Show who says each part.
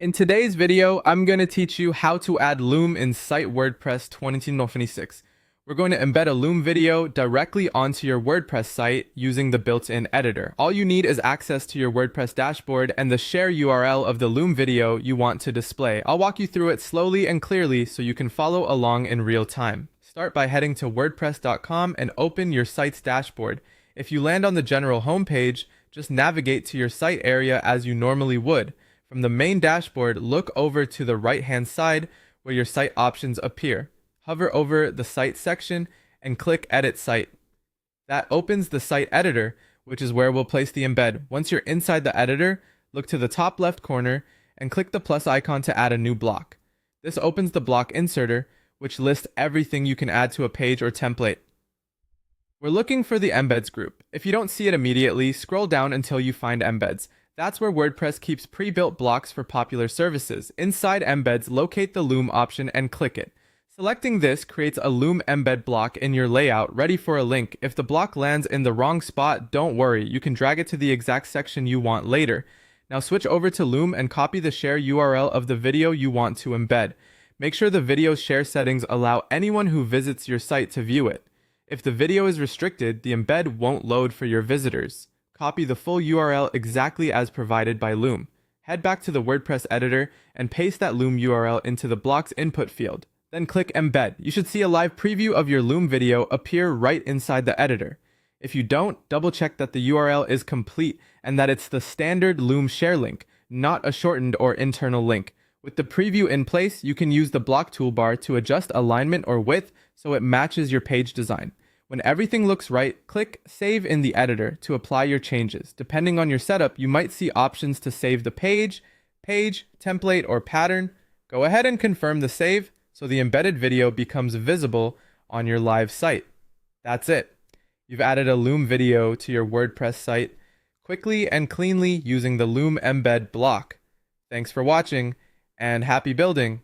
Speaker 1: In today's video, I'm going to teach you how to add Loom in Site WordPress 2026. We're going to embed a Loom video directly onto your WordPress site using the built-in editor. All you need is access to your WordPress dashboard and the share URL of the Loom video you want to display. I'll walk you through it slowly and clearly so you can follow along in real time. Start by heading to wordpress.com and open your site's dashboard. If you land on the general homepage, just navigate to your site area as you normally would. From the main dashboard, look over to the right-hand side where your site options appear. Hover over the Site section and click Edit Site. That opens the site editor, which is where we'll place the embed. Once you're inside the editor, look to the top left corner and click the plus icon to add a new block. This opens the block inserter, which lists everything you can add to a page or template. We're looking for the embeds group. If you don't see it immediately, scroll down until you find embeds. That's where WordPress keeps pre-built blocks for popular services. Inside embeds, locate the Loom option and click it. Selecting this creates a Loom embed block in your layout ready for a link. If the block lands in the wrong spot, don't worry, you can drag it to the exact section you want later. Now switch over to Loom and copy the share URL of the video you want to embed. Make sure the video share settings allow anyone who visits your site to view it. If the video is restricted, the embed won't load for your visitors. Copy the full URL exactly as provided by Loom. Head back to the WordPress editor and paste that Loom URL into the block's input field. Then click Embed. You should see a live preview of your Loom video appear right inside the editor. If you don't, double check that the URL is complete and that it's the standard Loom share link, not a shortened or internal link. With the preview in place, you can use the block toolbar to adjust alignment or width so it matches your page design. When everything looks right, click Save in the editor to apply your changes. Depending on your setup, you might see options to save the page, template, or pattern. Go ahead and confirm the save so the embedded video becomes visible on your live site. That's it. You've added a Loom video to your WordPress site quickly and cleanly using the Loom embed block. Thanks for watching and happy building!